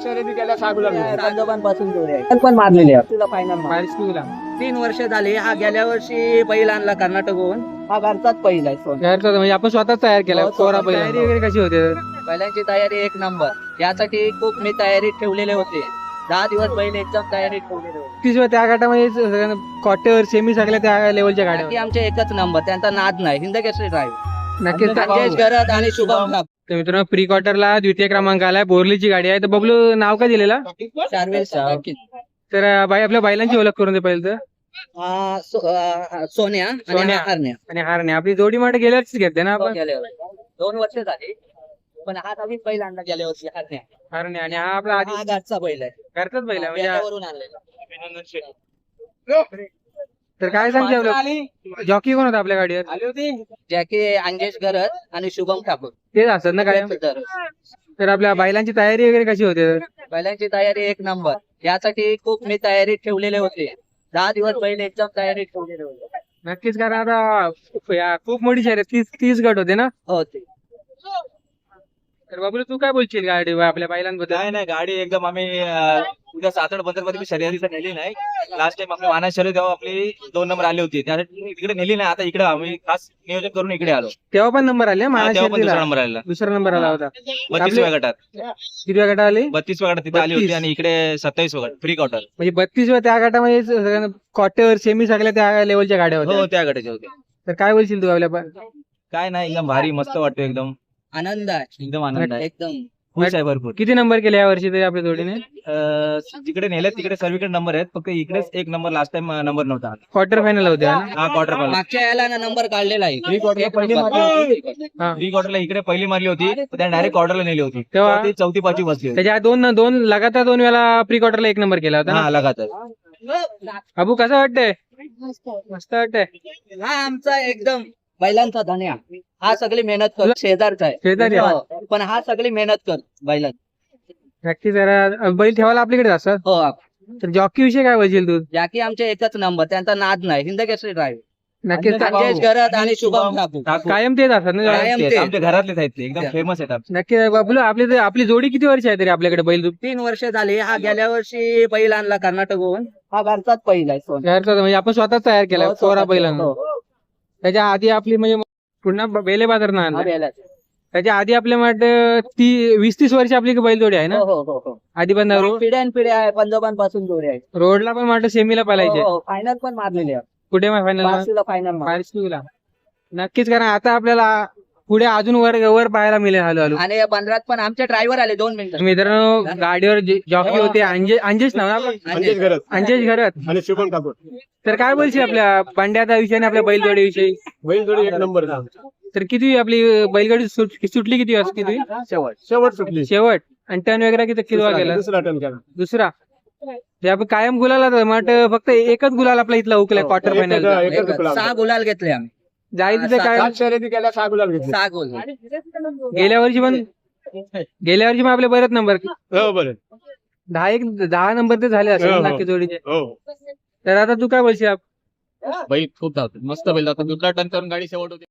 शर्यती केल्या 6 गुलाल घेतले. राजोबांपासून जोडी आहे पण मारलेली आहे तुला फायनल बाहेरच निघाला. 3 वर्ष झाली. हा गेल्या वर्षी बैल आणला कर्नाटकहून. हा घरचाच बैल आहे सोन. तयार करतो म्हणजे आपण स्वतःच तयार केला. हो, कोरा स्वतः बैल. तयारी वगैरे कशी होते? बैलांची तयारी एक नंबर. यासाठी खूप मी तयारीत ठेवलेले होते. 10 दिवस बैल एकदम तयारीत ठेवलेले होते. 30 त्या गटामध्ये क्वार्टर सेमी सगळ्या त्या लेवलच्या गाड्या बाकी आमचे एकच नंबर. त्यांचा नाद नाही. हिंदकेसरी ड्राईव्ह नक्कीच. संदेश गरज आणि शुभम ठाकूर. तर मित्रांनो प्री क्वार्टरला द्वितीय क्रमांक आलाय. बोरलीची गाडी आहे. तर बबलू नाव काय दिलेला? तर बाई आपल्या बैलांची ओळख करून दे पहिले तर. सोन्या आणि सोन्या. हरण्या. आणि हारणे आपली जोडी माटे गेल्याच घेते ना आपण. गेल्या वर्षी. 2 वर्ष झाली पण हा नवीन बैल आणला गेल्या वर्षी हरण्या. हारणे आणि हा आपला आधी हा घरचा बैल आहे. करतात बैल म्हणजे. याच्यावरून आणलेला. तर काय सांगते आपलं जॉकी कोण होता आपल्या गाडीवर? आली होती जॅकी अंजेश गरज आणि शुभम ठाकूर. तेच असतात ना काय? तर आपल्या बैलांची तयारी वगैरे कशी होते? बैलांची तयारी एक नंबर. यासाठी खूप मी तयारीत ठेवलेले होते. 10 दिवस बैल एकदम तयारीत ठेवलेले होते. नक्कीच कारण आता खूप मोठी शर्यत 30 गट होते ना. हो ते तर बाबूला तू काय बोलशील गाडी आपल्या बैलांबद्दल? काय नाही गाडी एकदम आम्ही उद्या 7-8 बंदर मध्ये शर्यतीला नेली नाही. लास्ट टाइम आपली वाना शर्यत तेव्हा आपली 2 नंबर आली होती. त्यासाठी तिकडे नेली नाही. आता इकडे आम्ही खास नियोजन करून इकडे आलो. तेव्हा पण नंबर आले तेव्हा पण दुसरा महाराष्ट्र नंबर आलेला. दुसरा नंबर आला होता. 32व्या गटात कितव्या गटात आली? 32व्या गटात तिथे आली 32. होती आणि इकडे 27व्या गट फ्री क्वार्टर. म्हणजे 32 त्या गटामध्ये क्वार्टर सेमी सगळ्या त्या लेवलच्या गाड्या हो होत्या. त्या गटाचे होते. तर काय बोलशील तू आपल्या काय नाही एकदम भारी मस्त वाटतो. एकदम आनंद आहे एकदम आनंद आहे. एकदम. खुश आहे भरपूर. किती नंबर केले या वर्षी तरी आपल्या जोडीने? जिकडे नेले तिकडे सर्वीकडे नंबर आहेत. फक्त इकडेच एक नंबर लास्ट टाइम नंबर नव्हता. क्वार्टर फायनल होते हा? हा क्वार्टर फायनल. मागच्या याला ना नंबर काढलेला आहे. प्री क्वार्टरला एक पहिली नंबर. मारली होती. हा. प्री क्वार्टरला इकडे पहिली मारली होती. त्या डायरेक्ट क्वार्टरला नेली होती. तेव्हा? ती 4थी-5वी बसली होती. त्याच्या दोन लगातार 2 वेळा प्री क्वार्टरला 1 नंबर केला होता ना. हा लगातार. अबू कसं वाटतंय? मस्त वाटतंय. हा आमचा एकदम बैलांचा धन्या. हा सगळी मेहनत कर. शेजारचा आहे. शेजारी आहे. हो. पण हा सगळी मेहनत कर बैलांत. नक्कीच जरा बैल ठेवायला आपल्याकडे असतात. हो तर जॉकी विषयी काय बोलशील तू? जॅकी आमचे एकच नंबर. त्यांचा नाद नाही. हिंदकेसरी ड्राईव्ह नक्कीच अंजेश गरज आणि शुभम ठाकूर. कायम तेच असतात ना. कायम तेच. तेच. आमच्या घरातलेच आहेत ते. एकदम फेमस आहेत आमचे. नक्की बाबूला आपली जोडी किती वर्ष आहे तरी आपल्याकडे बैल? 3 वर्ष झाली. हा गेल्या वर्षी बैल आणला कर्नाटकहून. हा घरचाच बैल आहे सोन. तयार करतो म्हणजे आपण स्वतःच तयार केला. हो, कोरा स्वतः बैलांना. हो. त्याच्या आधी आपली म्हणजे पुन्हा बेले बाजार ना हा बैलाचा. त्याच्या आधी आपल्या वाटतं 20-30 वर्ष आपली बैलजोडी आहे ना. हो हो हो. आधी पण पिढ्यान पिढ्या आहे. पंजोबांपासून जोडी आहे. रोडला पण वाटतं सेमीला पळायचे. फायनल पण मारलेली आहे. कुठे फायनल? बार्शीला फायनल नक्कीच कारण आता आपल्याला पुढे अजून वर पाहायला मिळेल हळूहळू. आणि 15 पण आमचे ड्रायव्हर आले 2 मिनिटं. मित्रांनो गाडीवर जॉकी होते अंजेश नाव ना आपलं? अंजेश घरत. आणि शुभम ठाकूर. तर काय बोलशील आपल्या बंड्याचा विषय आणि आपल्या बैलजोडी विषयी? बैलजोडी एक नंबर. तर किती आपली बैलगाडी सुटली किती वाजता? किती शेवट सुटली. शेवट आणि टर्न वगैरे किती केला? दुसरा टर्न केला. दुसरा. ते आपण कायम गुलाला मग फक्त एकच गुलाल आपला इथला उकलाय क्वार्टर फायनल. एकच गुलाल. 6 गुलाल घेतले आम्ही. जाईल तिथे काय 7 शर्यती केल्या 6 गुलाल घेतले. 6 गोल. गेल्या वर्षी पण आपले बरेच नंबर हो बरं. 10 नंबर ते झाले असेल हो, हो. नक्की जोडीचे. हो. तर आता तू काय बोलशील? बैल खूप धावतो. मस्त बैल धावतो. दुसरा टर्न करून गाडी शेवट होते.